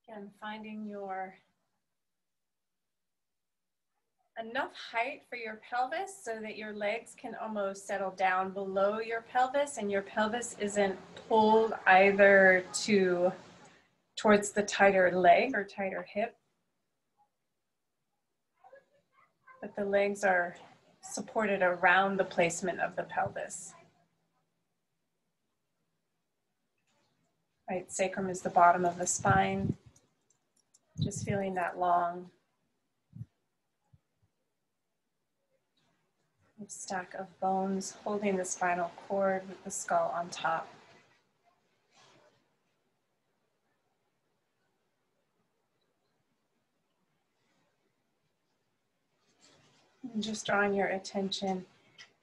Again, finding your enough height for your pelvis so that your legs can almost settle down below your pelvis and your pelvis isn't pulled either towards the tighter leg or tighter hip, but the legs are supported around the placement of the pelvis. Right, sacrum is the bottom of the spine. Just feeling that long stack of bones holding the spinal cord with the skull on top. And just drawing your attention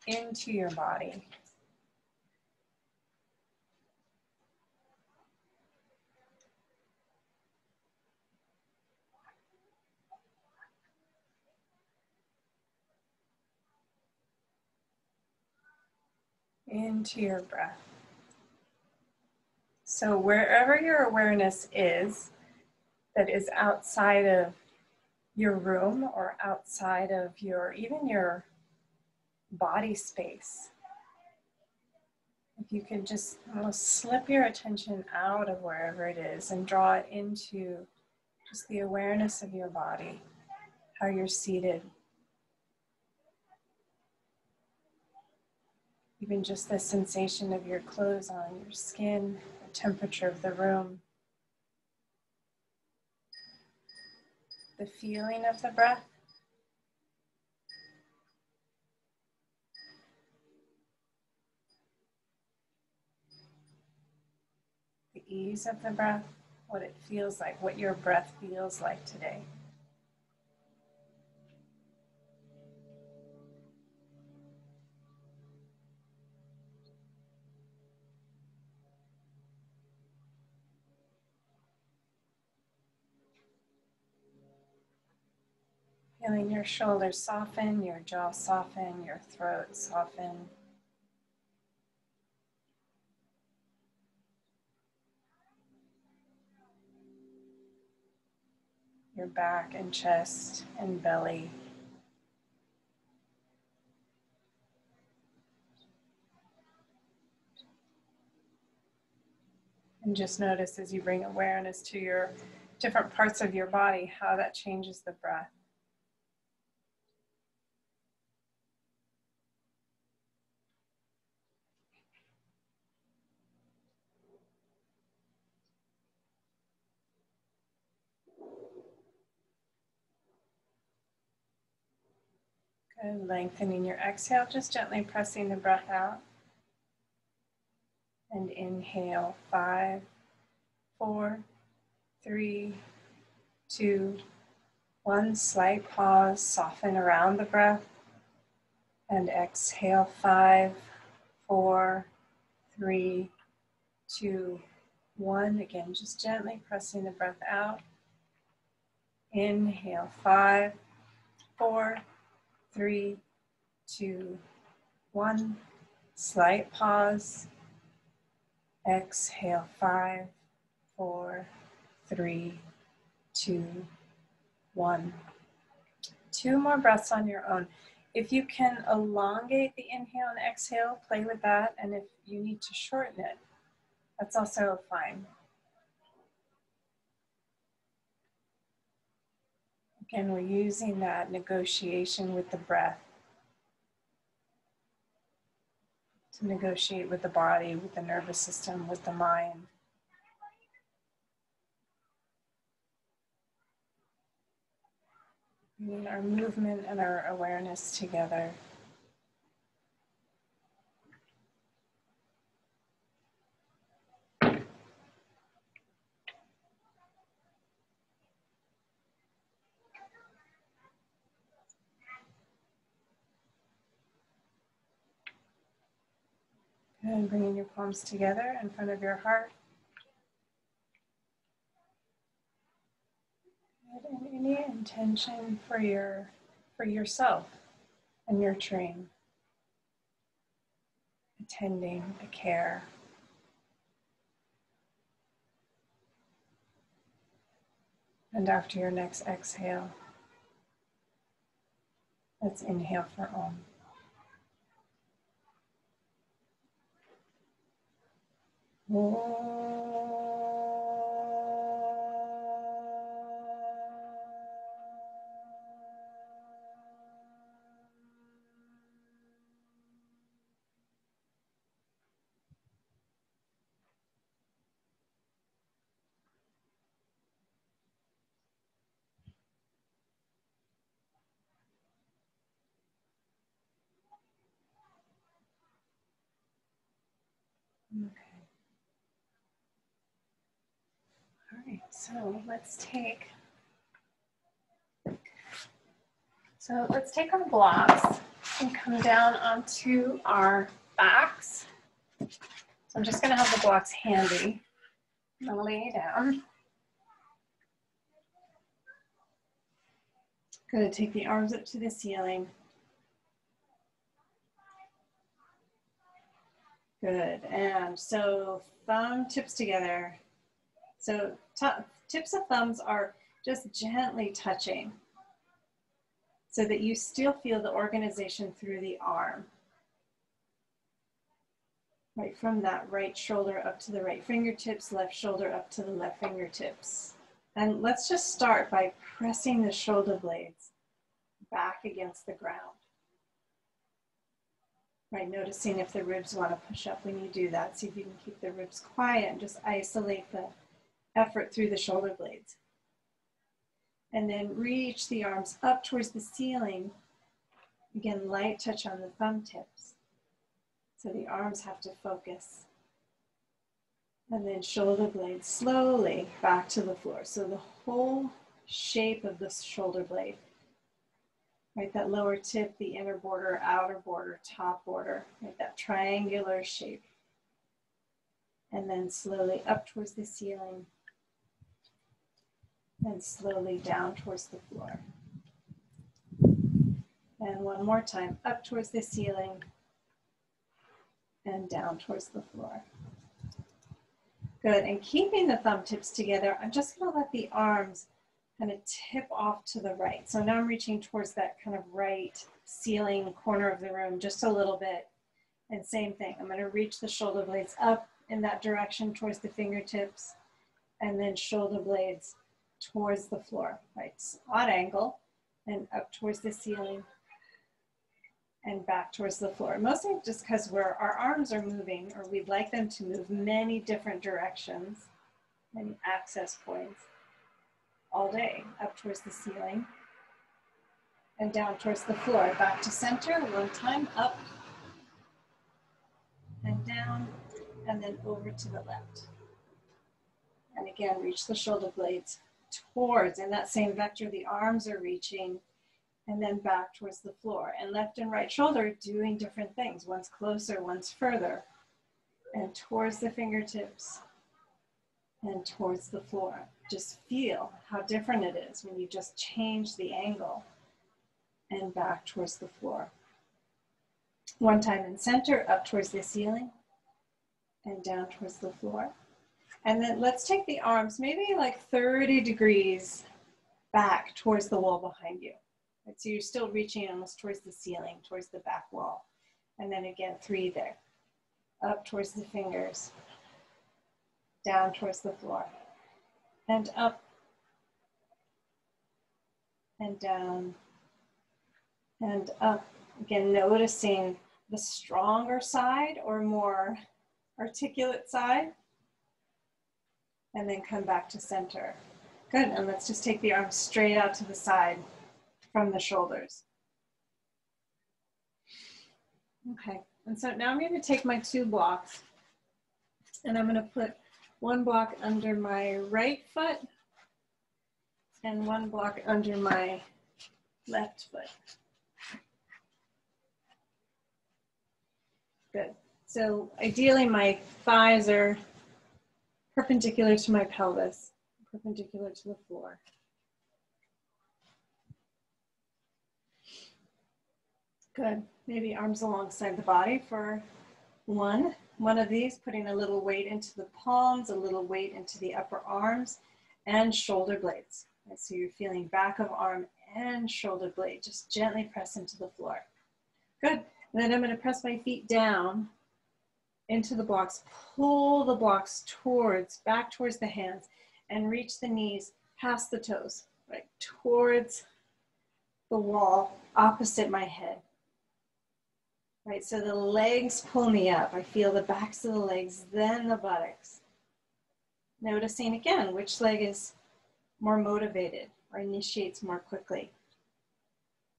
into your body. Into your breath. So wherever your awareness is, that is outside of your room or outside of even your body space, if you could just almost slip your attention out of wherever it is and draw it into just the awareness of your body, how you're seated. Even just the sensation of your clothes on your skin, the temperature of the room, the feeling of the breath. The ease of the breath, what it feels like, what your breath feels like today. Feeling your shoulders soften, your jaw soften, your throat soften. Your back and chest and belly. And just notice as you bring awareness to your different parts of your body, how that changes the breath. Good. Lengthening your exhale, just gently pressing the breath out. And inhale, 5, 4, 3, 2, 1. Slight pause, soften around the breath. And exhale, 5, 4, 3, 2, 1. Again, just gently pressing the breath out. Inhale, 5, 4, 3, 2, 1. Slight pause. Exhale, 5, 4, 3, 2, 1. 2 more breaths on your own. If you can elongate the inhale and exhale, play with that. And if you need to shorten it, that's also fine. Again, we're using that negotiation with the breath to negotiate with the body, with the nervous system, with the mind. Bringing our movement and our awareness together. And bringing your palms together in front of your heart. And any intention for yourself and nurturing, attending, a care. And after your next exhale, let's inhale for Om. Okay. All right, so let's take our blocks and come down onto our backs. So I'm just gonna have the blocks handy. I'm gonna lay down. Gonna take the arms up to the ceiling. Good, and so thumb tips together. So tips of thumbs are just gently touching so that you still feel the organization through the arm. Right from that right shoulder up to the right fingertips, left shoulder up to the left fingertips. And let's just start by pressing the shoulder blades back against the ground. Right, noticing if the ribs want to push up when you do that. See if you can keep the ribs quiet and just isolate the effort through the shoulder blades. And then reach the arms up towards the ceiling. Again, light touch on the thumb tips. So the arms have to focus. And then shoulder blades slowly back to the floor. So the whole shape of the shoulder blade. Right, that lower tip, the inner border, outer border, top border, right, that triangular shape. And then slowly up towards the ceiling and slowly down towards the floor. And one more time, up towards the ceiling and down towards the floor. Good, and keeping the thumb tips together, I'm just gonna let the arms kind of tip off to the right. So now I'm reaching towards that kind of right ceiling corner of the room just a little bit. And same thing, I'm gonna reach the shoulder blades up in that direction towards the fingertips and then shoulder blades towards the floor, right? Odd angle and up towards the ceiling and back towards the floor. Mostly just because our arms are moving, or we'd like them to move many different directions, many access points all day, up towards the ceiling and down towards the floor. Back to center, one time, up and down, and then over to the left. And again, reach the shoulder blades towards, in that same vector, the arms are reaching, and then back towards the floor. And left and right shoulder doing different things. One's closer, one's further. And towards the fingertips and towards the floor. Just feel how different it is when you just change the angle and back towards the floor. One time in center, up towards the ceiling and down towards the floor. And then let's take the arms maybe like 30 degrees back towards the wall behind you. Right, so you're still reaching almost towards the ceiling, towards the back wall. And then again, 3 there. Up towards the fingers, down towards the floor, and up, and down, and up. Again, noticing the stronger side or more articulate side, and then come back to center. Good, and let's just take the arms straight out to the side from the shoulders. Okay, and so now I'm going to take my 2 blocks and I'm going to put 1 block under my right foot and 1 block under my left foot. Good. So ideally my thighs are perpendicular to my pelvis, perpendicular to the floor. Good. Maybe arms alongside the body for one of these, putting a little weight into the palms, a little weight into the upper arms and shoulder blades. And so you're feeling back of arm and shoulder blade. Just gently press into the floor. Good. And then I'm going to press my feet down into the blocks. Pull the blocks back towards the hands, and reach the knees past the toes, right, towards the wall opposite my head. Right, so the legs pull me up. I feel the backs of the legs, then the buttocks. Noticing again, which leg is more motivated or initiates more quickly.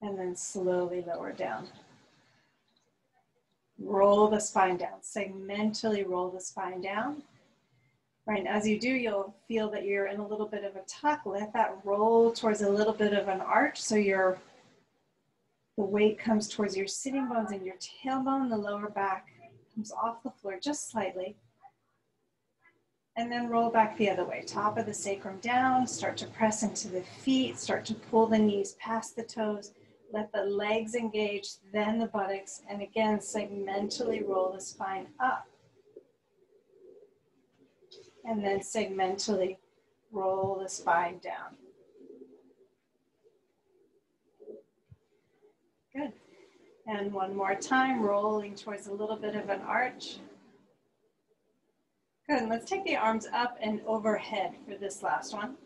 And then slowly lower down. Roll the spine down, segmentally roll the spine down. Right, and as you do, you'll feel that you're in a little bit of a tuck. Let that roll towards a little bit of an arch, so the weight comes towards your sitting bones and your tailbone. The lower back comes off the floor just slightly. And then roll back the other way. Top of the sacrum down, start to press into the feet, start to pull the knees past the toes. Let the legs engage, then the buttocks. And again, segmentally roll the spine up. And then segmentally roll the spine down. Good. And one more time, rolling towards a little bit of an arch. Good, and let's take the arms up and overhead for this last one.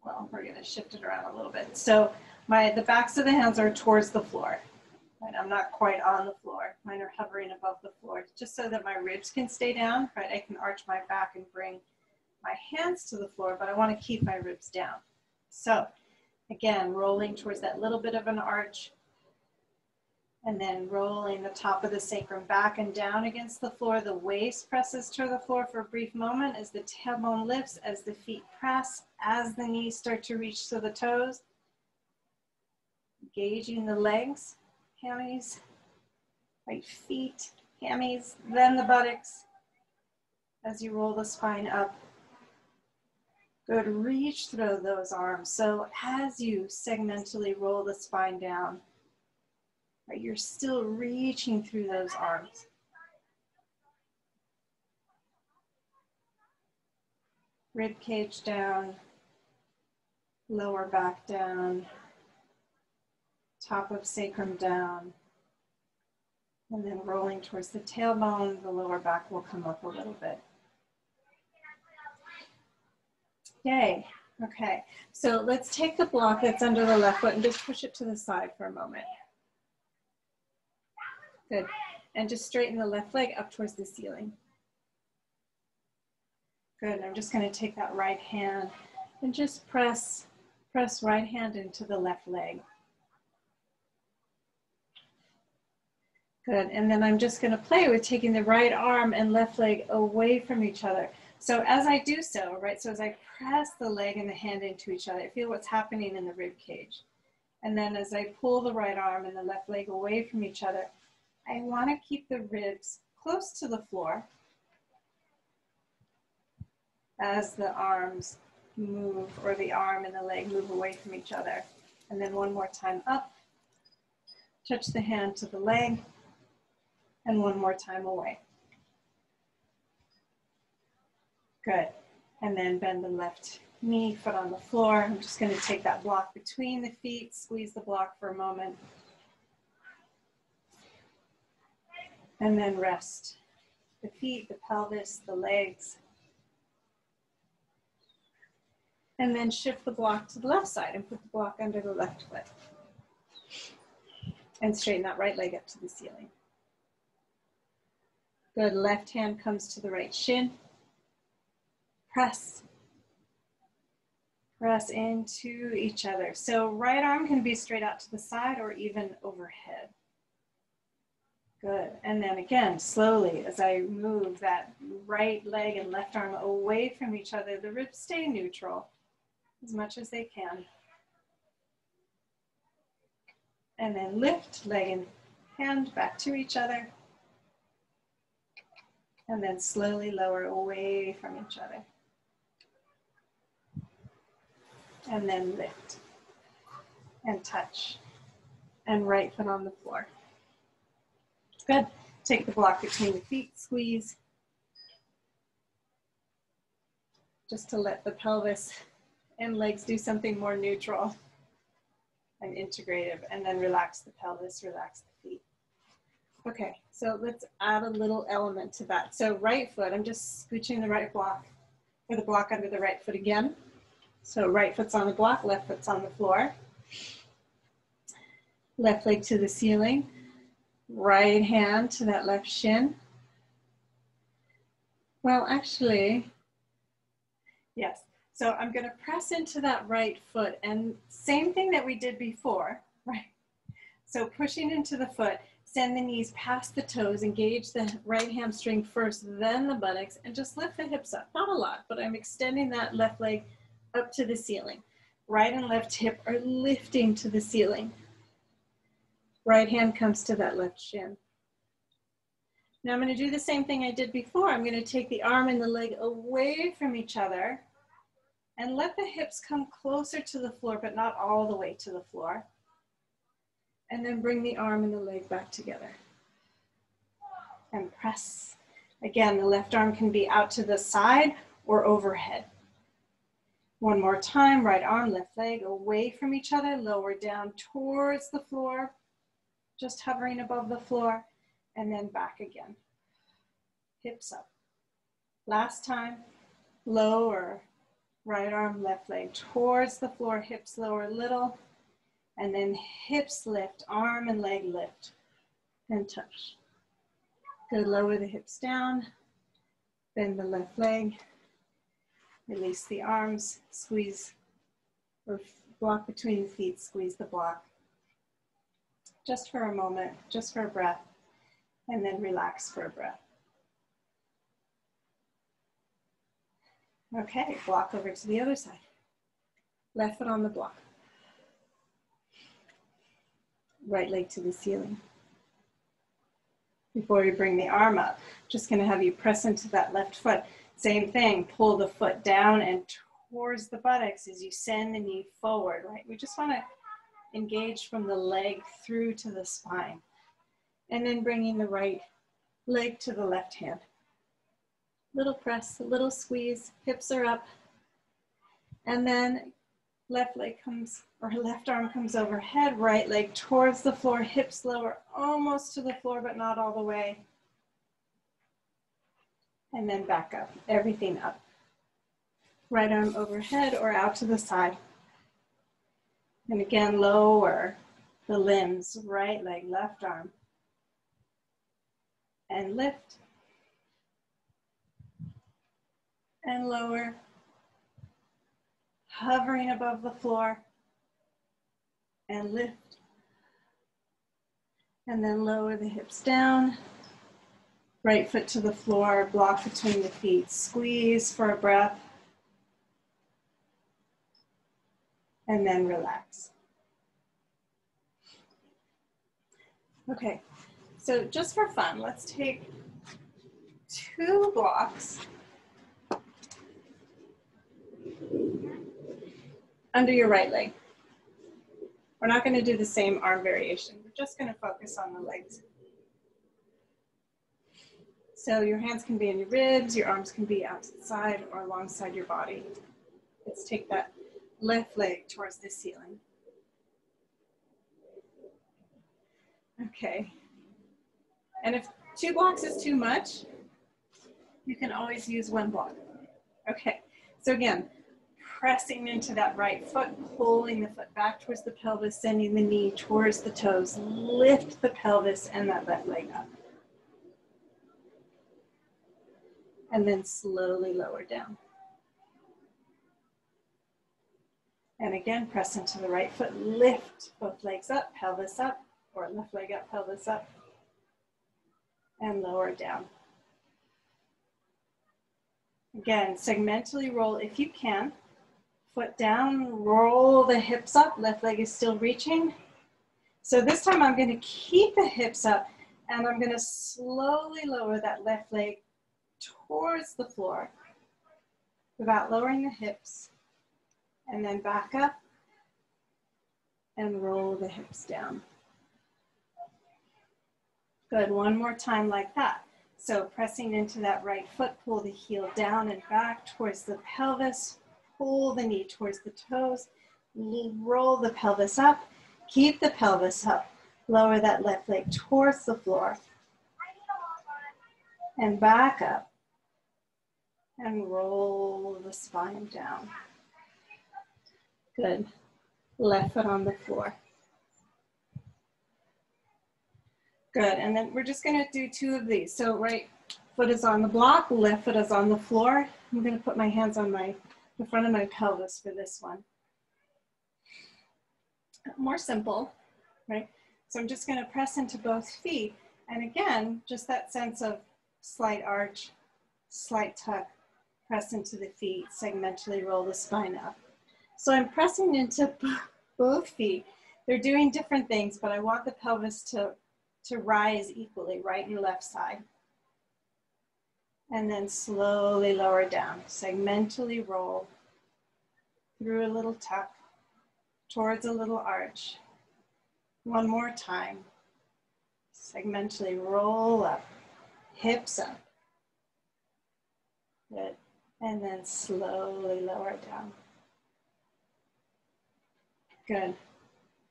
Well, we're gonna shift it around a little bit. So the backs of the hands are towards the floor. Right? I'm not quite on the floor. Mine are hovering above the floor, just so that my ribs can stay down, right? I can arch my back and bring my hands to the floor, but I wanna keep my ribs down. So again, rolling towards that little bit of an arch, and then rolling the top of the sacrum back and down against the floor. The waist presses to the floor for a brief moment as the tailbone lifts, as the feet press, as the knees start to reach to the toes. Engaging the legs, hammies, right feet, hammies, then the buttocks as you roll the spine up. Good, reach through those arms. So as you segmentally roll the spine down, right, you're still reaching through those arms. Rib cage down, lower back down, top of sacrum down, and then rolling towards the tailbone, the lower back will come up a little bit. Yay, okay. So let's take the block that's under the left foot and just push it to the side for a moment. Good, and just straighten the left leg up towards the ceiling. Good, I'm just gonna take that right hand and just press right hand into the left leg. Good, and then I'm just gonna play with taking the right arm and left leg away from each other. So as I do so, right, so as I press the leg and the hand into each other, I feel what's happening in the rib cage. And then as I pull the right arm and the left leg away from each other, I want to keep the ribs close to the floor as the arms move, or the arm and the leg move away from each other. And then one more time up, touch the hand to the leg, and one more time away. Good, and then bend the left knee, foot on the floor. I'm just going to take that block between the feet, squeeze the block for a moment, and then rest the feet, the pelvis, the legs, and then shift the block to the left side and put the block under the left foot, and straighten that right leg up to the ceiling. Good, left hand comes to the right shin. Press into each other. So right arm can be straight out to the side or even overhead. Good, and then again, slowly as I move that right leg and left arm away from each other, the ribs stay neutral as much as they can. And then lift leg and hand back to each other. And then slowly lower away from each other. And then lift and touch and right foot on the floor. Good. Take the block between the feet, squeeze. Just to let the pelvis and legs do something more neutral and integrative, and then relax the pelvis, relax the feet. Okay, so let's add a little element to that. So right foot, I'm just scooching the right block, or the block under the right foot again. So right foot's on the block, left foot's on the floor. Left leg to the ceiling, right hand to that left shin. Well, actually, yes. So I'm going to press into that right foot, and same thing that we did before, right? So pushing into the foot, send the knees past the toes, engage the right hamstring first, then the buttocks, and just lift the hips up. Not a lot, but I'm extending that left leg up to the ceiling. Right and left hip are lifting to the ceiling. Right hand comes to that left shin. Now I'm going to do the same thing I did before. I'm going to take the arm and the leg away from each other and let the hips come closer to the floor, but not all the way to the floor. And then bring the arm and the leg back together. And press. Again, the left arm can be out to the side or overhead. One more time, right arm, left leg away from each other, lower down towards the floor, just hovering above the floor, and then back again. Hips up. Last time, lower, right arm, left leg towards the floor, hips lower a little, and then hips lift, arm and leg lift, and touch. Good, lower the hips down, bend the left leg, release the arms, squeeze, or block between the feet, squeeze the block. Just for a moment, just for a breath, and then relax for a breath. Okay, block over to the other side. Left foot on the block. Right leg to the ceiling. Before you bring the arm up, just going to have you press into that left foot. Same thing, pull the foot down and towards the buttocks as you send the knee forward, right? We just want to engage from the leg through to the spine. And then bringing the right leg to the left hand. Little press, a little squeeze, hips are up. And then left leg comes, or left arm comes overhead, right leg towards the floor, hips lower, almost to the floor, but not all the way. And then back up, everything up. Right arm overhead or out to the side. And again, lower the limbs, right leg, left arm. And lift. And lower. Hovering above the floor. And lift. And then lower the hips down. Right foot to the floor, block between the feet. Squeeze for a breath. And then relax. Okay, so just for fun, let's take 2 blocks under your right leg. We're not going to do the same arm variation. We're just going to focus on the legs. So your hands can be in your ribs, your arms can be out to the side or alongside your body. Let's take that left leg towards the ceiling. Okay. And if 2 blocks is too much, you can always use 1 block. Okay. So again, pressing into that right foot, pulling the foot back towards the pelvis, sending the knee towards the toes. Lift the pelvis and that left leg up. And then slowly lower down. And again, press into the right foot, lift both legs up, pelvis up, or left leg up, pelvis up, and lower down. Again, segmentally roll if you can. Foot down, roll the hips up, left leg is still reaching. So this time I'm going to keep the hips up and I'm going to slowly lower that left leg towards the floor without lowering the hips. And then back up and roll the hips down. Good, one more time like that. So pressing into that right foot, pull the heel down and back towards the pelvis. pull the knee towards the toes, roll the pelvis up, keep the pelvis up, lower that left leg towards the floor, and back up, and roll the spine down. Good. Left foot on the floor. Good, and then we're just gonna do 2 of these. So right foot is on the block, left foot is on the floor. I'm gonna put my hands on the front of my pelvis for this one. More simple, right? So I'm just gonna press into both feet. And again, just that sense of slight arch, slight tuck, press into the feet, segmentally roll the spine up. So I'm pressing into both feet. They're doing different things, but I want the pelvis to rise equally, right and left side. And then slowly lower down, segmentally roll through a little tuck, towards a little arch. One more time. Segmentally roll up, hips up. Good. And then slowly lower down. Good.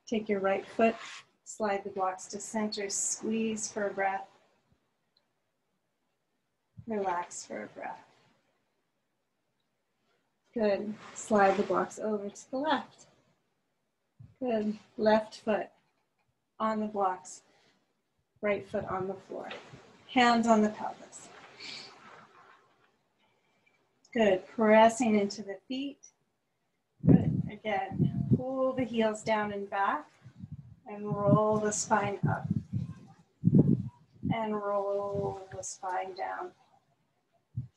Take your right foot, slide the blocks to center, squeeze for a breath. Relax for a breath. Good. Slide the blocks over to the left. Good. Left foot on the blocks, right foot on the floor. Hands on the pelvis. Good. Pressing into the feet. Good. Again, pull the heels down and back and roll the spine up. And roll the spine down.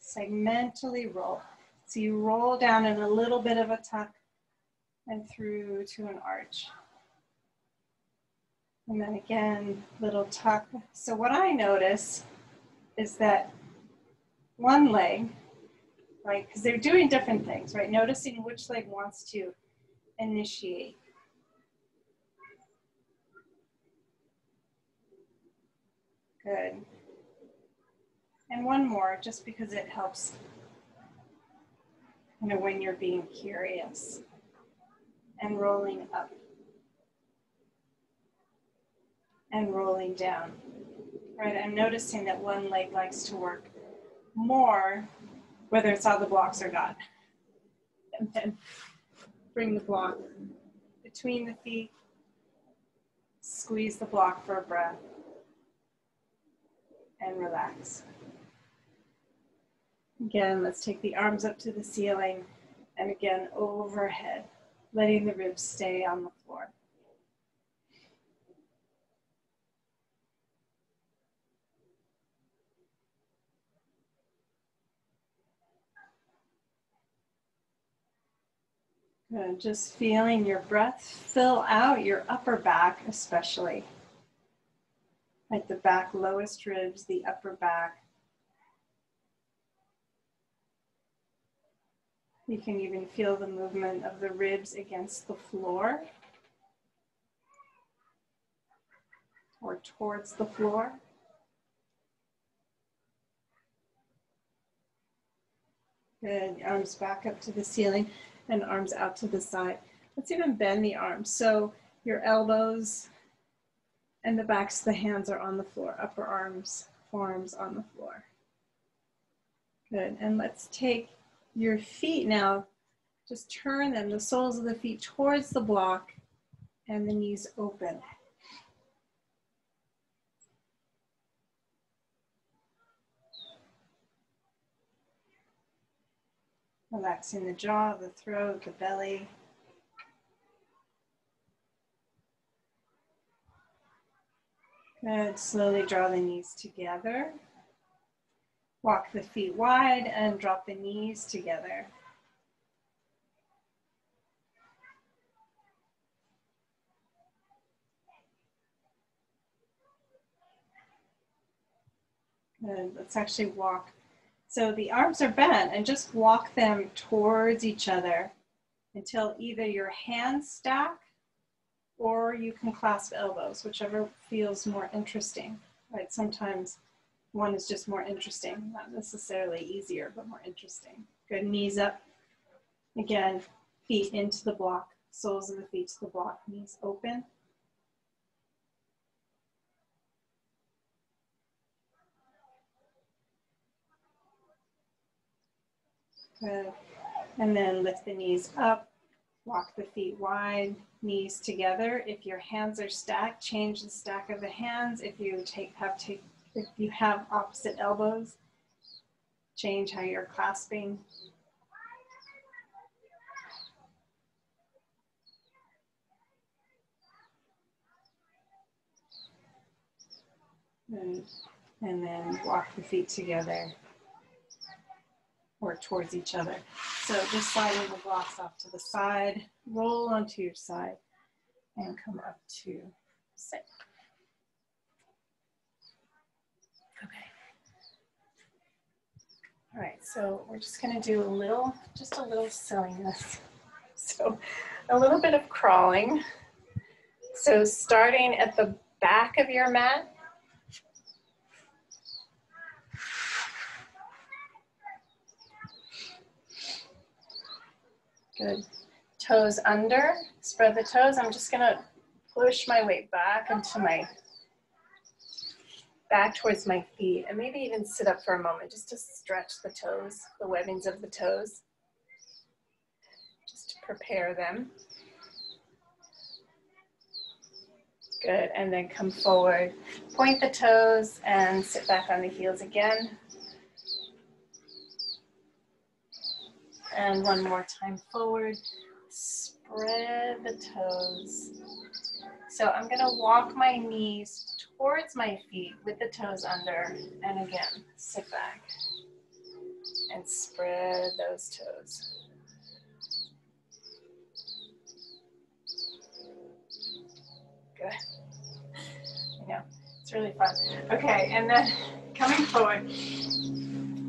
Segmentally roll. So you roll down in a little bit of a tuck and through to an arch. And then again, little tuck. So what I notice is that one leg, right, because they're doing different things, right? Noticing which leg wants to initiate. Good. And one more, just because it helps, you know, when you're being curious. And rolling up. And rolling down. Right, I'm noticing that one leg likes to work more, whether it's on the blocks or not. And then bring the block between the feet. Squeeze the block for a breath. And relax. Again, let's take the arms up to the ceiling and again overhead, letting the ribs stay on the floor. Good, just feeling your breath fill out your upper back especially. Like the back lowest ribs, the upper back. You can even feel the movement of the ribs against the floor or towards the floor. Good, arms back up to the ceiling and arms out to the side. Let's even bend the arms. So your elbows and the backs of the hands are on the floor, upper arms, forearms on the floor. Good, and let's take your feet now, just turn them, the soles of the feet towards the block and the knees open. Relaxing the jaw, the throat, the belly. Good, slowly draw the knees together. Walk the feet wide and drop the knees together. Good, let's actually walk. So the arms are bent and just walk them towards each other until either your hands stack or you can clasp elbows, whichever feels more interesting, right? Sometimes one is just more interesting, not necessarily easier, but more interesting. Good, knees up, Again, feet into the block, soles of the feet to the block, knees open. Good. And then lift the knees up, walk the feet wide, knees together. If your hands are stacked, change the stack of the hands. If you have opposite elbows, change how you're clasping. And then walk the feet together or towards each other. So just sliding the blocks off to the side, roll onto your side, and come up to sit. Okay. All right, so we're just gonna do just a little silliness. So a little bit of crawling. So starting at the back of your mat, good. Toes under, spread the toes. I'm just gonna push my weight back towards my feet, and maybe even sit up for a moment just to stretch the toes, the webbings of the toes, just to prepare them. Good, and then come forward, point the toes, and sit back on the heels again. And one more time forward, spread the toes. So I'm gonna walk my knees towards my feet with the toes under, and again, sit back and spread those toes. Good. I know, it's really fun. Okay, and then coming forward.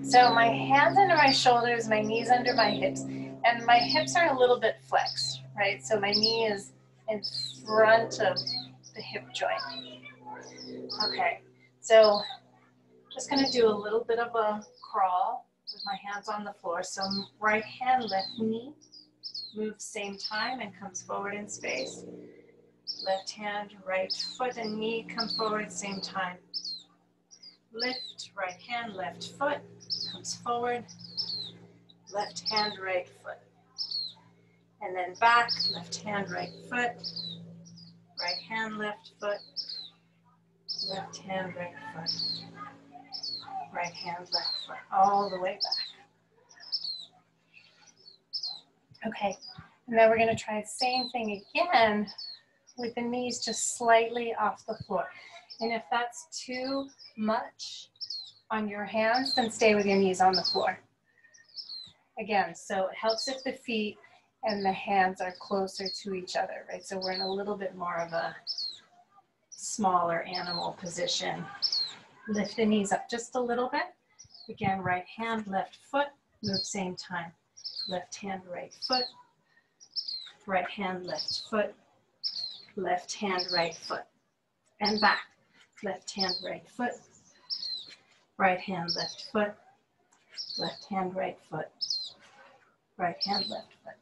So my hands under my shoulders, my knees under my hips, and my hips are a little bit flexed, right? So my knee is in front of the hip joint. Okay, so just gonna do a little bit of a crawl with my hands on the floor. So right hand, left knee, moves same time and comes forward in space. Left hand, right foot and knee come forward same time. Lift, right hand, left foot, comes forward. Left hand, right foot. And then back, left hand, right foot. Right hand, left foot. Left hand, right foot. Right hand, left foot. All the way back. Okay, and then we're gonna try the same thing again with the knees just slightly off the floor. And if that's too much on your hands, then stay with your knees on the floor. Again, so it helps if the feet and the hands are closer to each other, right? So we're in a little bit more of a smaller animal position. Lift the knees up just a little bit. Again, right hand, left foot, move same time. Left hand, right foot. Right hand, left foot. Left hand, right foot. And back. Left hand, right foot. Right hand, left foot. Left hand, right foot. Right hand, left foot.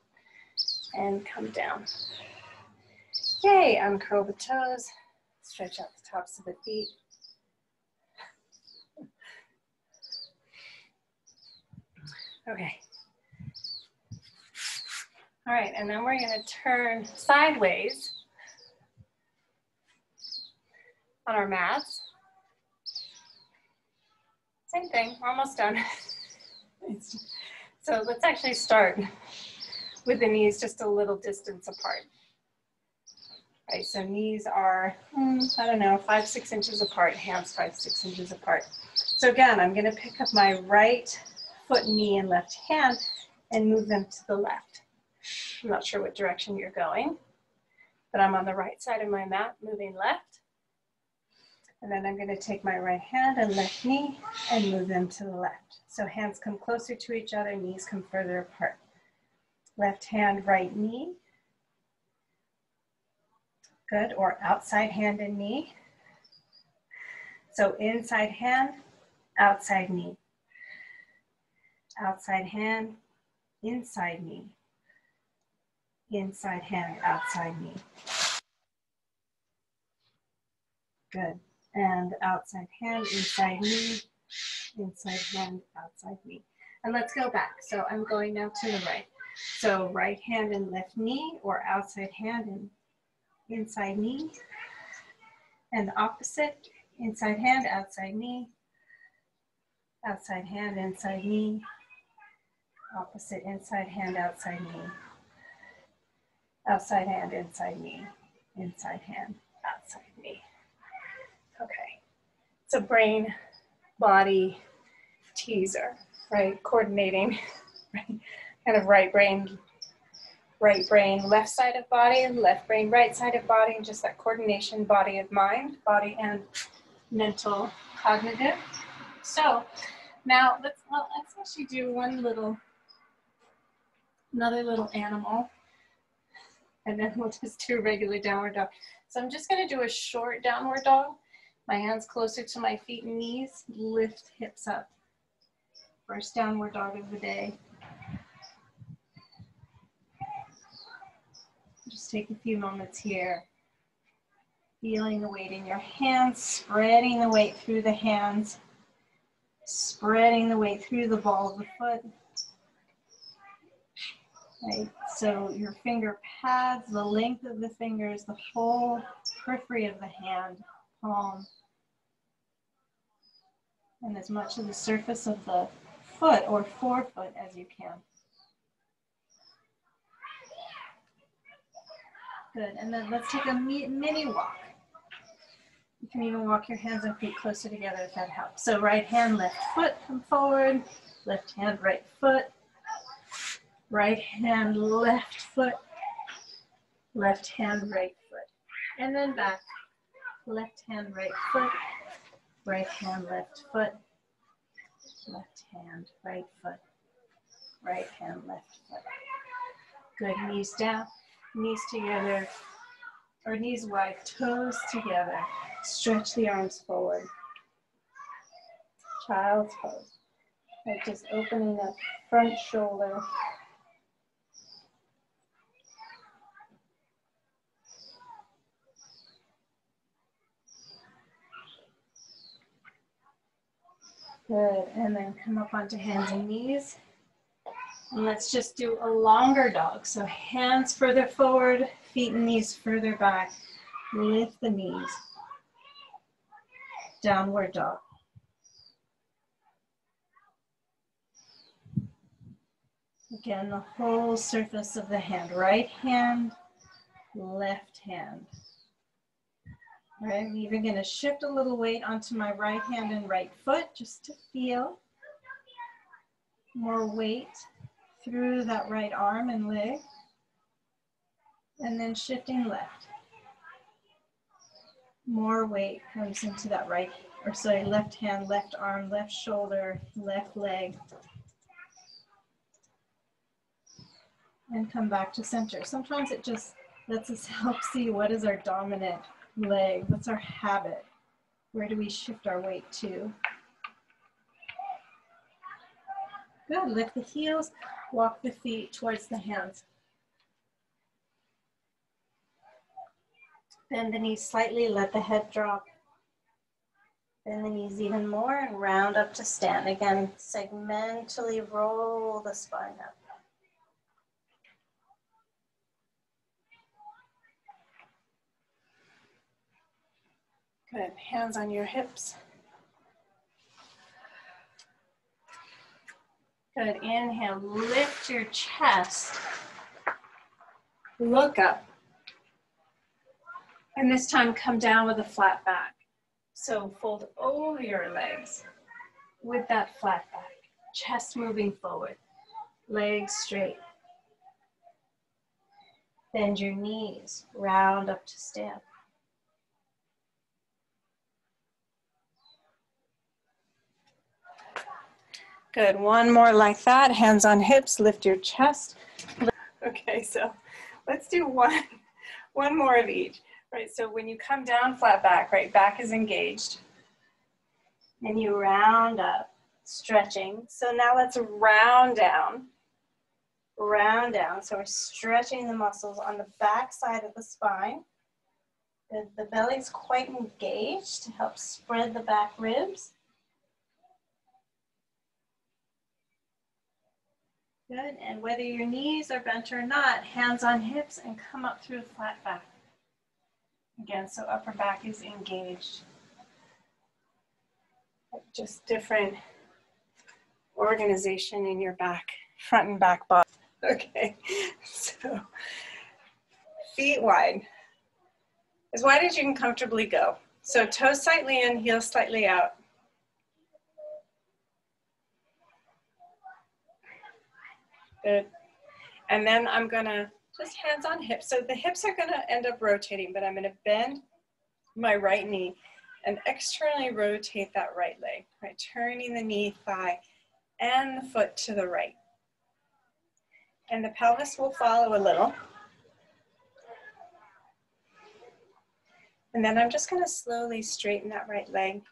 And come down. Yay, uncurl the toes. Stretch out the tops of the feet. Okay. All right, and then we're gonna turn sideways on our mats. Same thing, we're almost done. So let's actually start with the knees just a little distance apart. Right, so knees are, I don't know, 5-6 inches apart, hands 5-6 inches apart. So again, I'm gonna pick up my right foot, knee, and left hand and move them to the left. I'm not sure what direction you're going, but I'm on the right side of my mat, moving left. And then I'm going to take my right hand and left knee and move them to the left. So hands come closer to each other, knees come further apart. Left hand, right knee. Good, or outside hand and knee. So inside hand, outside knee. Outside hand, inside knee. inside hand, outside knee. Good. And outside hand, inside knee, inside hand, outside knee. And let's go back. So I'm going now to the right. So right hand and left knee, or outside hand and inside knee. And the opposite, inside hand, outside knee, outside hand, inside knee, opposite, inside hand, outside knee, outside hand, inside knee, inside hand, outside knee. Okay, it's a brain body teaser, right? Coordinating, right? Kind of right brain, left side of body, left brain, right side of body, and just that coordination, body of mind, body and mental, cognitive. So now let's actually do another little animal, and then we'll just do a regular downward dog. So I'm just gonna do a short downward dog. My hands closer to my feet and knees, lift hips up. First downward dog of the day. Just take a few moments here. Feeling the weight in your hands, spreading the weight through the hands, spreading the weight through the ball of the foot. Right, so your finger pads, the length of the fingers, the whole periphery of the hand, palm, and as much of the surface of the foot or forefoot as you can. Good, and then let's take a mini walk. You can even walk your hands and feet closer together if that helps. So right hand, left foot, come forward. Left hand, right foot. Right hand, left foot. Left hand, right foot. And then back. Left hand, right foot. Right hand, left foot. Left hand, right foot. Right hand, left foot. Good, knees down, knees together, or knees wide, toes together. Stretch the arms forward. Child's pose. Right, just opening up front shoulder. Good, and then come up onto hands and knees. And let's just do a longer dog. So hands further forward, feet and knees further back. Lift the knees. Downward dog. Again, the whole surface of the hand. Right hand, left hand. All right, I'm even going to shift a little weight onto my right hand and right foot just to feel more weight through that right arm and leg. And then shifting left. More weight comes into that left hand, left arm, left shoulder, left leg. And come back to center. Sometimes it just lets us help see what is our dominant leg, what's our habit, where do we shift our weight to. Good, lift the heels, walk the feet towards the hands. Bend the knees slightly, let the head drop. Bend the knees even more and round up to stand. Again, segmentally roll the spine up. Good, hands on your hips. Good, inhale, lift your chest. Look up. And this time come down with a flat back. So fold over your legs with that flat back. Chest moving forward, legs straight. Bend your knees, round up to stand. Good, one more like that. Hands on hips, lift your chest. Okay, so let's do one more of each. Right, so when you come down flat back, right, back is engaged. And you round up, stretching. So now let's round down. round down. So we're stretching the muscles on the back side of the spine. The belly's quite engaged to help spread the back ribs. Good, and whether your knees are bent or not, hands on hips and come up through a flat back. Again, so upper back is engaged. Just different organization in your back, front and back body. Okay, so feet wide. As wide as you can comfortably go. So toes slightly in, heels slightly out. Good. And then I'm gonna just hands on hips. So the hips are gonna end up rotating, but I'm gonna bend my right knee and externally rotate that right leg, right? Turning the knee, thigh, and the foot to the right. And the pelvis will follow a little. And then I'm just gonna slowly straighten that right leg.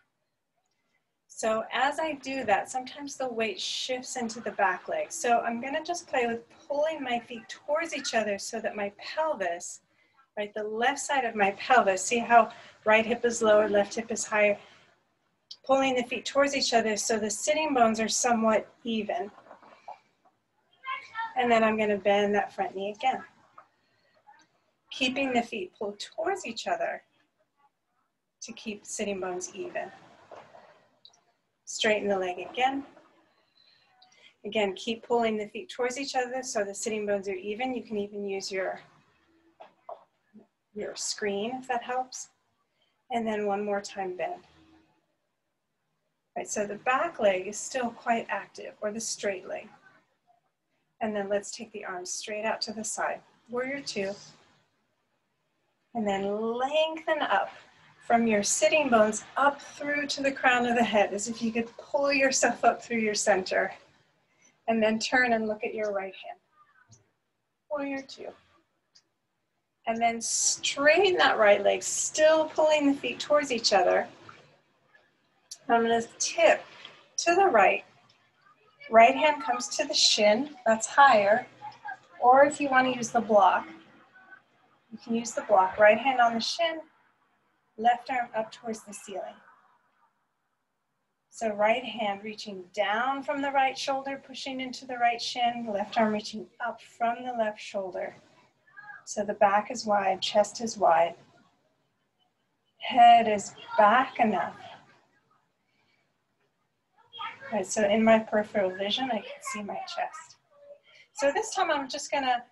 So as I do that, sometimes the weight shifts into the back leg. So I'm gonna just play with pulling my feet towards each other so that my pelvis, right, the left side of my pelvis, see how right hip is lower, left hip is higher, pulling the feet towards each other so the sitting bones are somewhat even. And then I'm gonna bend that front knee again. Keeping the feet pulled towards each other to keep sitting bones even. Straighten the leg again. Again, keep pulling the feet towards each other so the sitting bones are even. You can even use your screen if that helps. And then one more time, bend. Right, so the back leg is still quite active, or the straight leg. And then let's take the arms straight out to the side. Warrior two. And then lengthen up from your sitting bones up through to the crown of the head, as if you could pull yourself up through your center. And then turn and look at your right hand. Warrior two. And then straighten that right leg, still pulling the feet towards each other. I'm gonna tip to the right. Right hand comes to the shin, that's higher. Or if you wanna use the block, you can use the block. Right hand on the shin, left arm up towards the ceiling. So right hand reaching down from the right shoulder, pushing into the right shin, left arm reaching up from the left shoulder. So the back is wide, chest is wide. Head is back enough. Right, so in my peripheral vision, I can see my chest. So this time I'm just gonna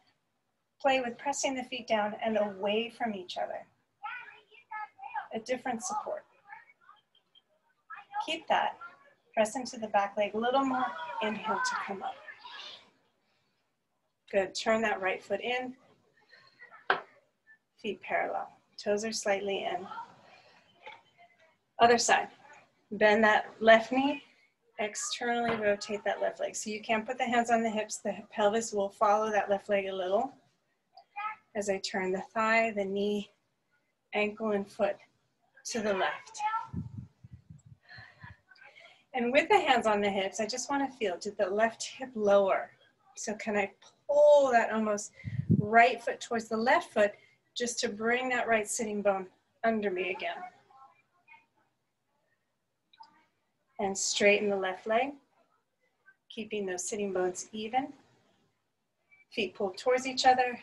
play with pressing the feet down and away from each other. A different support. Keep that. Press into the back leg a little more. Inhale to come up. Good. Turn that right foot in. Feet parallel. Toes are slightly in. Other side. Bend that left knee. Externally rotate that left leg. So you can't put the hands on the hips. The pelvis will follow that left leg a little. As I turn the thigh, the knee, ankle, and foot to the left. And with the hands on the hips, I just want to feel, did the left hip lower? So can I pull that almost right foot towards the left foot just to bring that right sitting bone under me again? And straighten the left leg, keeping those sitting bones even. Feet pulled towards each other.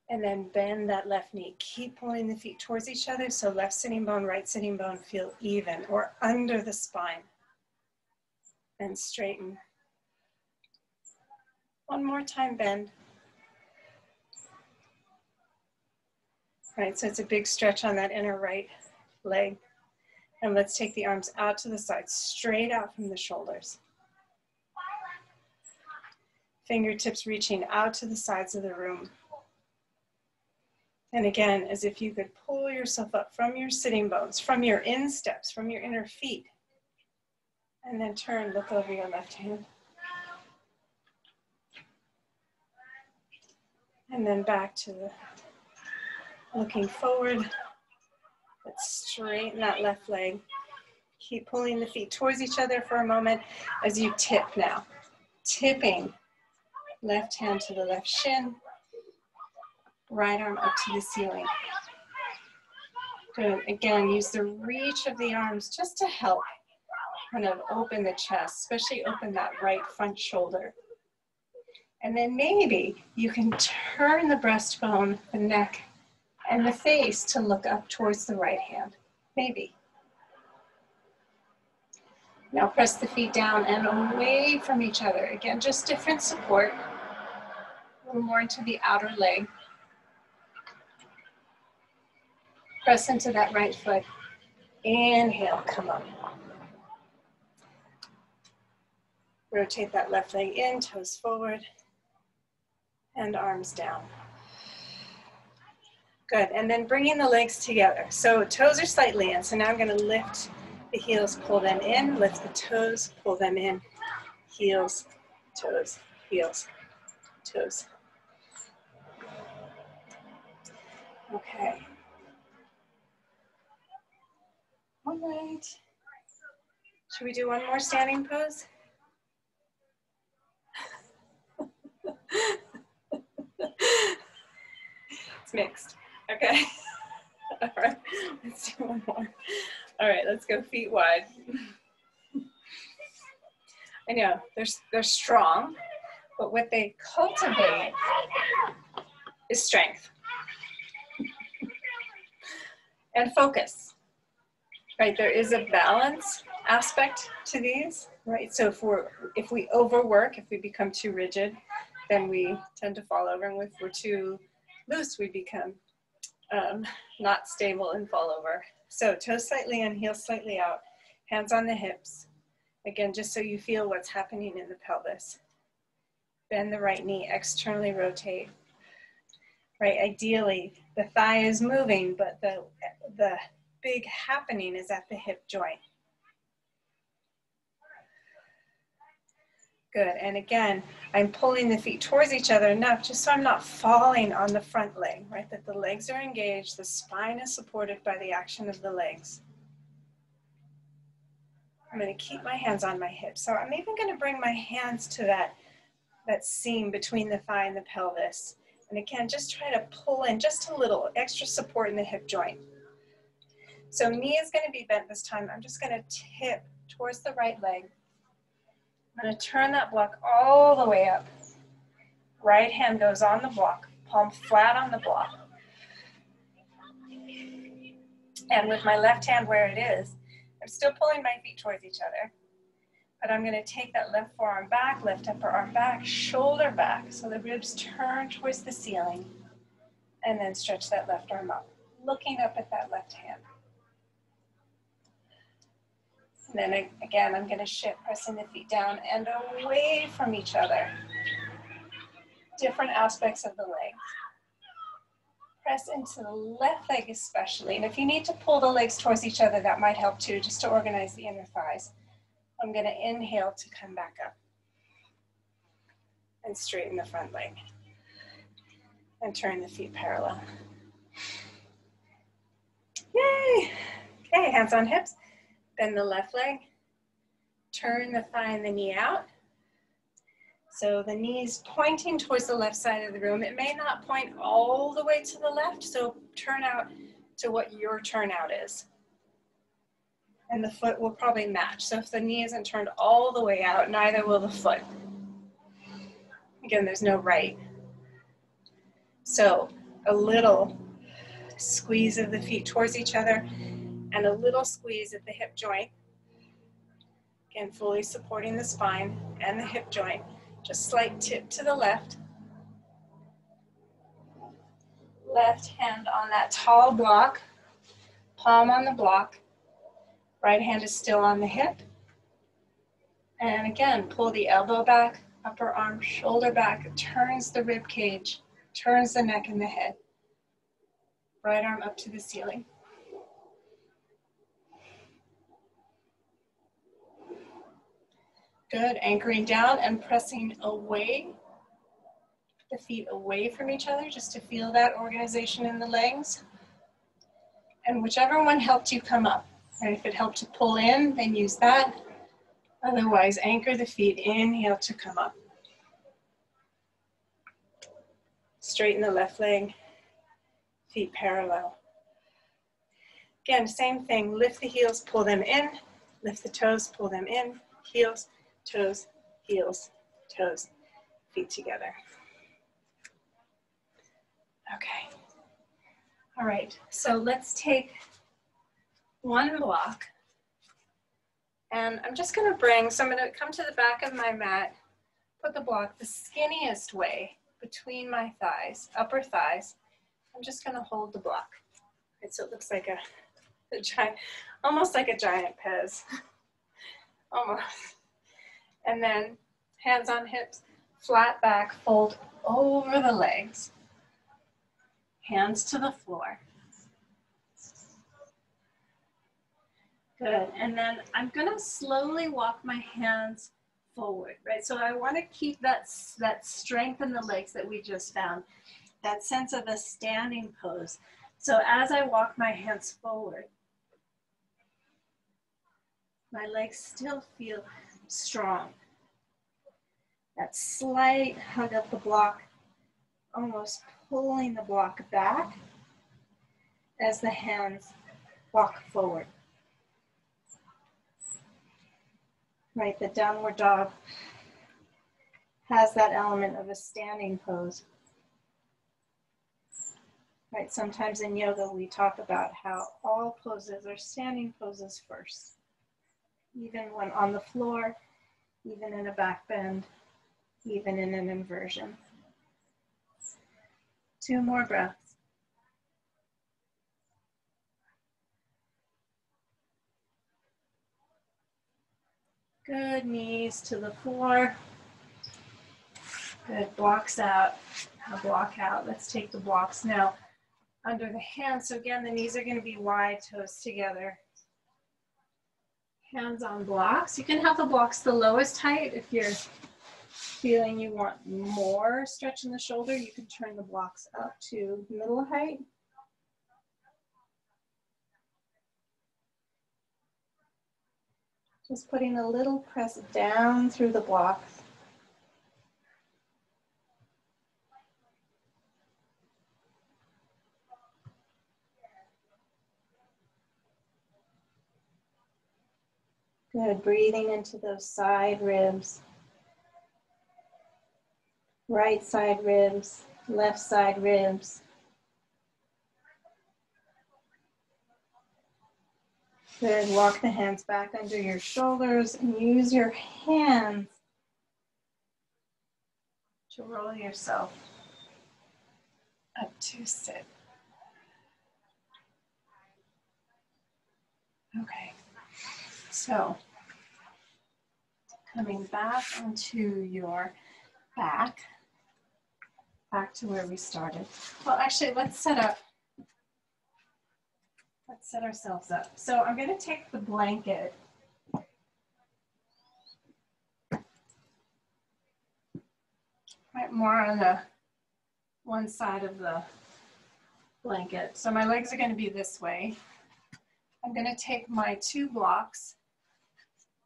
And then bend that left knee. Keep pulling the feet towards each other so left sitting bone, right sitting bone feel even or under the spine. And straighten. One more time, bend. All right, so it's a big stretch on that inner right leg. And let's take the arms out to the side, straight out from the shoulders. Fingertips reaching out to the sides of the room. And again, as if you could pull yourself up from your sitting bones, from your insteps, from your inner feet. And then turn, look over your left hand. And then back to the looking forward. Let's straighten that left leg. Keep pulling the feet towards each other for a moment as you tip now. Tipping Left hand to the left shin. Right arm up to the ceiling. Good. Again, use the reach of the arms just to help kind of open the chest, especially open that right front shoulder. And then maybe you can turn the breastbone, the neck, and the face to look up towards the right hand. Maybe. Now press the feet down and away from each other. Again, just different support. A little more into the outer leg. Press into that right foot. Inhale, come up. Rotate that left leg in, toes forward, and arms down. Good, and then bringing the legs together. So toes are slightly in, so now I'm gonna lift the heels, pull them in, lift the toes, pull them in, heels, toes, heels, toes. Okay. All right. Should we do one more standing pose? It's mixed. Okay. All right. Let's do one more. All right. Let's go feet wide. I know they're strong, but what they cultivate is strength and focus. Right, there is a balance aspect to these, right? So if we overwork, if we become too rigid, then we tend to fall over, and if we're too loose, we become not stable and fall over. So toes slightly in, heels slightly out, hands on the hips. Again, just so you feel what's happening in the pelvis. Bend the right knee, externally rotate. Right, ideally, the thigh is moving, but the big happening is at the hip joint. Good, and again, I'm pulling the feet towards each other enough just so I'm not falling on the front leg, right? That the legs are engaged, the spine is supported by the action of the legs. I'm gonna keep my hands on my hips. So I'm even gonna bring my hands to that seam between the thigh and the pelvis. And again, just try to pull in just a little extra support in the hip joint. So knee is going to be bent this time. I'm just going to tip towards the right leg. I'm going to turn that block all the way up. Right hand goes on the block, palm flat on the block. And with my left hand where it is, I'm still pulling my feet towards each other. But I'm going to take that left forearm back, left upper arm back, shoulder back, so the ribs turn towards the ceiling. And then stretch that left arm up, looking up at that left hand. And then again, I'm going to shift, pressing the feet down and away from each other. Different aspects of the legs. Press into the left leg especially. And if you need to pull the legs towards each other, that might help too, just to organize the inner thighs. I'm going to inhale to come back up. And straighten the front leg. And turn the feet parallel. Yay! Okay, hands on hips. Bend the left leg, turn the thigh and the knee out. So the knee's pointing towards the left side of the room. It may not point all the way to the left, so turn out to what your turnout is. And the foot will probably match. So if the knee isn't turned all the way out, neither will the foot. Again, there's no right. So a little squeeze of the feet towards each other, and a little squeeze at the hip joint. Again, fully supporting the spine and the hip joint. Just slight tip to the left. Left hand on that tall block, palm on the block. Right hand is still on the hip. And again, pull the elbow back, upper arm, shoulder back. It turns the rib cage, turns the neck and the head. Right arm up to the ceiling. Good, anchoring down and pressing away, the feet away from each other, just to feel that organization in the legs. And whichever one helped you come up. And if it helped to pull in, then use that. Otherwise, anchor the feet, inhale to come up. Straighten the left leg, feet parallel. Again, same thing, lift the heels, pull them in, lift the toes, pull them in, heels, toes, heels, toes, feet together. Okay. All right, so let's take one block, and I'm just gonna so I'm gonna come to the back of my mat, put the block the skinniest way between my thighs, upper thighs. I'm just gonna hold the block. Right, so it looks like a giant, almost like a giant Pez, almost. And then hands on hips, flat back, fold over the legs, hands to the floor. Good, and then I'm gonna slowly walk my hands forward, right? So I wanna keep that strength in the legs that we just found, that sense of a standing pose. So as I walk my hands forward, my legs still feel strong. That slight hug of the block, almost pulling the block back as the hands walk forward. Right, the downward dog has that element of a standing pose. Right, sometimes in yoga we talk about how all poses are standing poses first. Even when on the floor, even in a back bend, even in an inversion. 2 more breaths. Good, knees to the floor. Good, blocks out, a block out. Let's take the blocks now under the hands. So again, the knees are gonna be wide, toes together. Hands on blocks. You can have the blocks the lowest height. If you're feeling you want more stretch in the shoulder, you can turn the blocks up to middle height. Just putting a little press down through the blocks. Good, breathing into those side ribs. Right side ribs, left side ribs. Good, walk the hands back under your shoulders and use your hands to roll yourself up to sit. Okay, so coming back onto your back to where we started. Well, actually, let's set ourselves up. So I'm going to take the blanket right more on the one side of the blanket. So my legs are going to be this way. I'm going to take my 2 blocks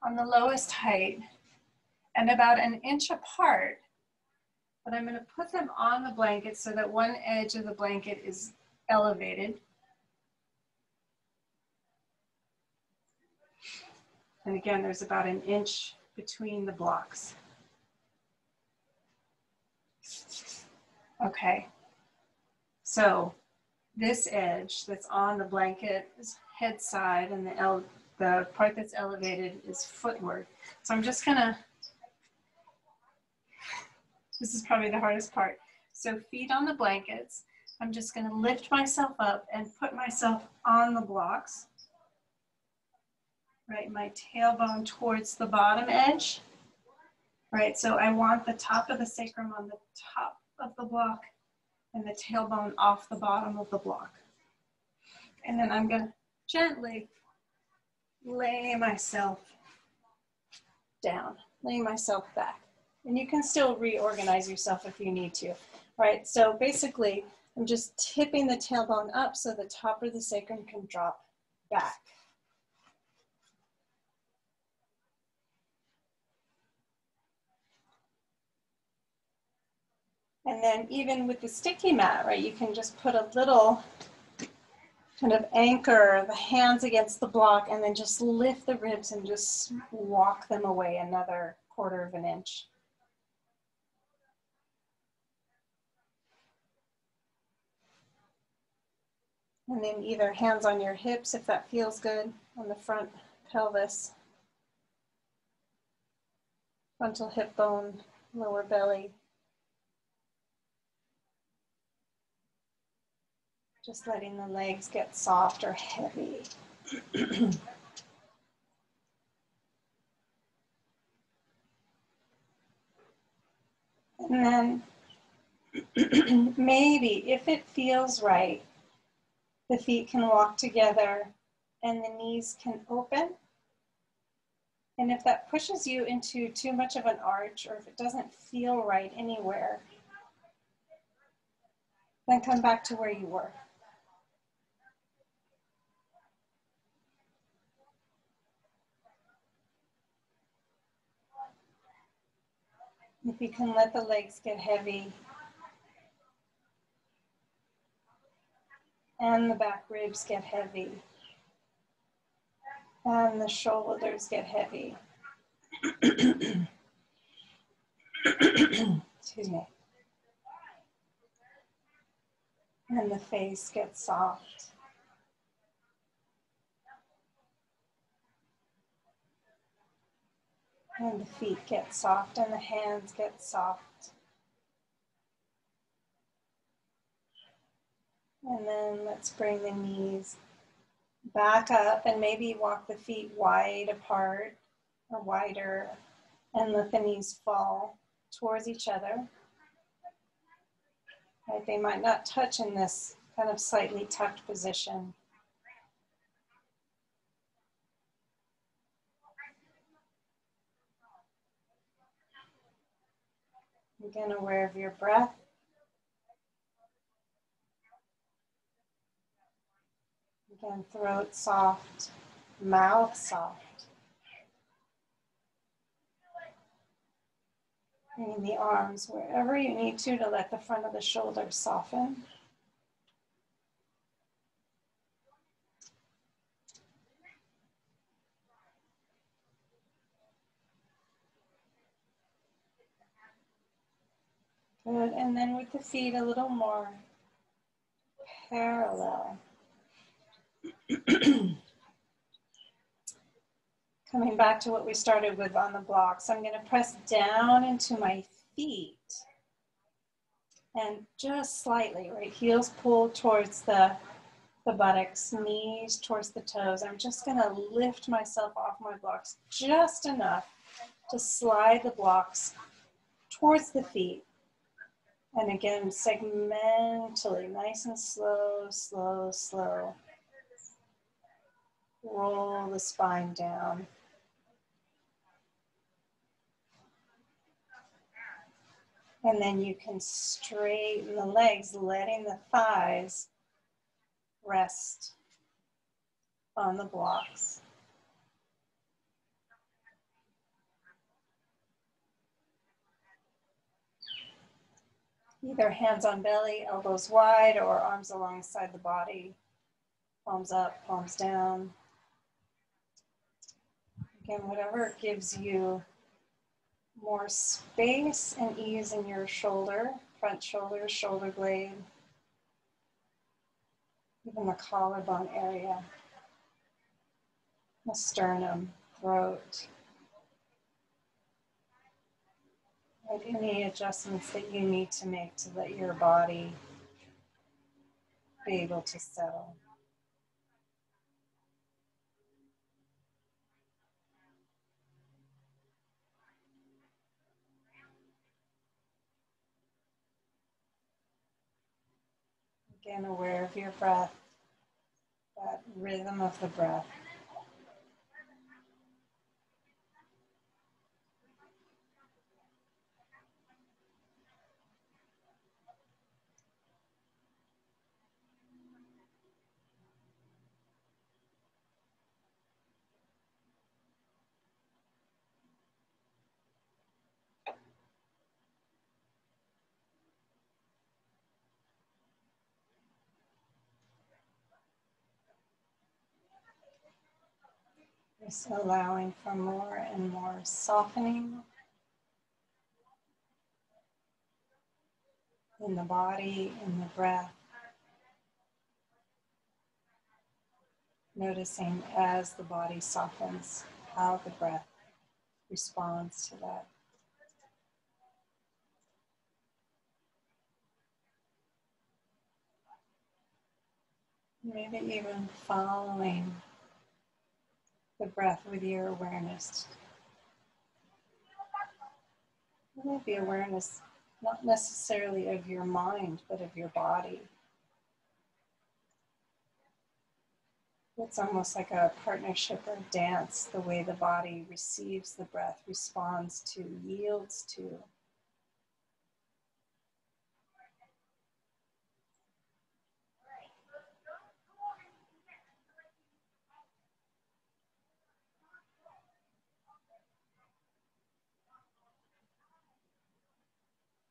on the lowest height and about an inch apart, but I'm going to put them on the blanket so that one edge of the blanket is elevated. And again, there's about an inch between the blocks. Okay, so this edge that's on the blanket is head side, and the part that's elevated is footward. So I'm just gonna, this is probably the hardest part. So feet on the blankets, I'm just gonna lift myself up and put myself on the blocks. Right, my tailbone towards the bottom edge. Right, so I want the top of the sacrum on the top of the block and the tailbone off the bottom of the block. And then I'm gonna gently lay myself down, lay myself back. And you can still reorganize yourself if you need to, right? So basically, I'm just tipping the tailbone up so the top of the sacrum can drop back. And then even with the sticky mat, right, you can just put a little kind of anchor the hands against the block and then just lift the ribs and just walk them away another 1/4 of an inch. And then either hands on your hips if that feels good, on the front pelvis, frontal hip bone, lower belly. Just letting the legs get soft or heavy. And then maybe if it feels right, the feet can walk together and the knees can open. And if that pushes you into too much of an arch, or if it doesn't feel right anywhere, then come back to where you were. If you can let the legs get heavy and the back ribs get heavy and the shoulders get heavy. Excuse me. And the face gets soft. And the feet get soft and the hands get soft. And then let's bring the knees back up and maybe walk the feet wide apart or wider and let the knees fall towards each other. Right? They might not touch in this kind of slightly tucked position. Again, aware of your breath. Again, throat soft, mouth soft. Bringing the arms wherever you need to let the front of the shoulders soften. Good, and then with the feet a little more parallel. Coming back to what we started with on the blocks, I'm going to press down into my feet and just slightly, right, heels pull towards the buttocks, knees towards the toes. I'm just going to lift myself off my blocks just enough to slide the blocks towards the feet. And again, segmentally, nice and slow, slow, slow. Roll the spine down. And then you can straighten the legs, letting the thighs rest on the blocks. Either hands on belly, elbows wide, or arms alongside the body. Palms up, palms down. Again, whatever gives you more space and ease in your shoulder, front shoulder, shoulder blade, even the collarbone area, the sternum, throat. Make any adjustments that you need to make to let your body be able to settle. Again, aware of your breath, that rhythm of the breath. Just allowing for more and more softening in the body, in the breath. Noticing as the body softens, how the breath responds to that. Maybe even following the breath with your awareness. Maybe awareness, not necessarily of your mind, but of your body. It's almost like a partnership or dance, the way the body receives the breath, responds to, yields to.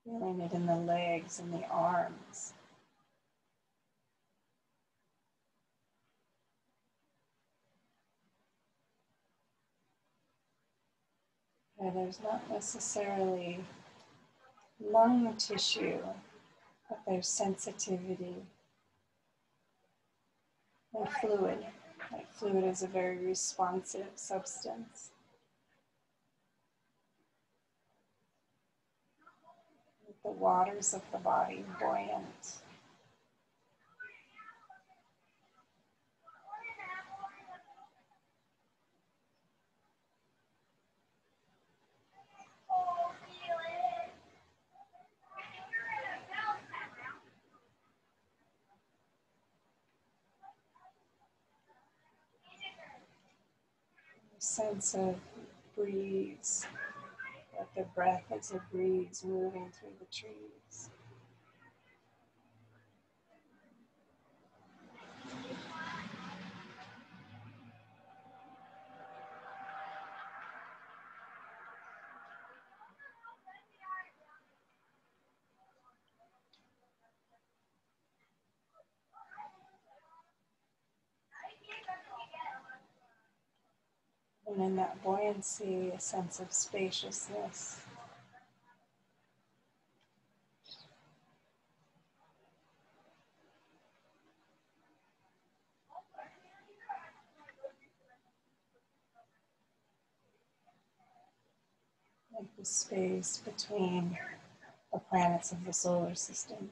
Feeling it in the legs and the arms. There's not necessarily lung tissue, but there's sensitivity and fluid. Like fluid is a very responsive substance. The waters of the body buoyant. Sense of breeze, like the breath is a breeze moving through the trees. And in that buoyancy, a sense of spaciousness. Like the space between the planets of the solar system.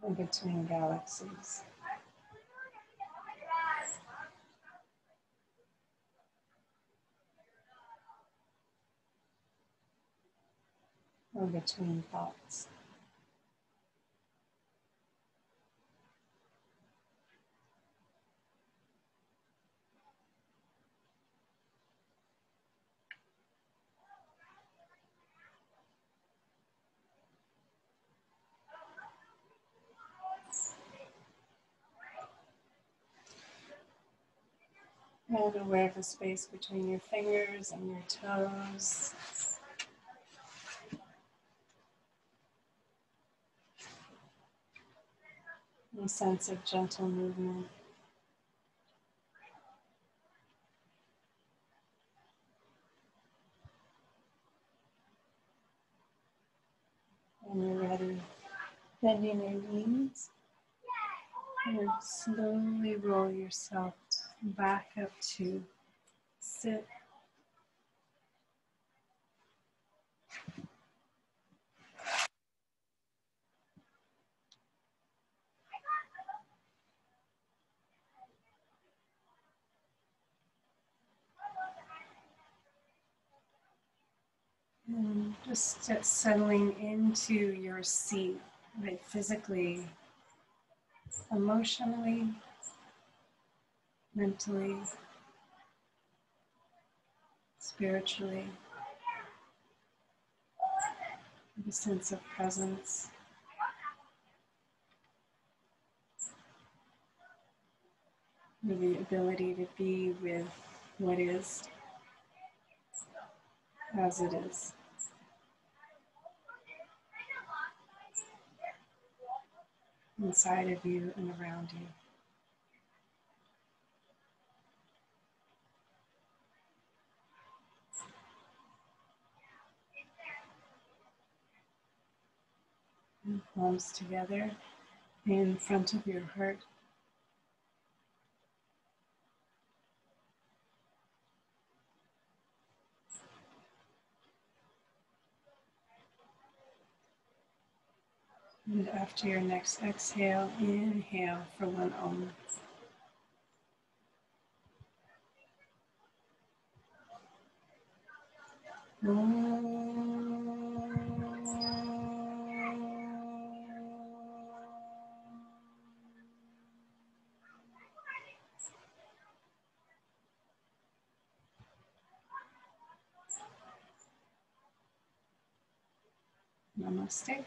And between galaxies. Or between thoughts. And aware of the space between your fingers and your toes. A sense of gentle movement. When you're ready, bending your knees. And slowly roll yourself back up to sit. And just settling into your seat, right, physically, emotionally, mentally, spiritually, with a sense of presence. With the ability to be with what is. as it is. Inside of you and around you. And palms together in front of your heart. And after your next exhale, inhale for one Om. Namaste.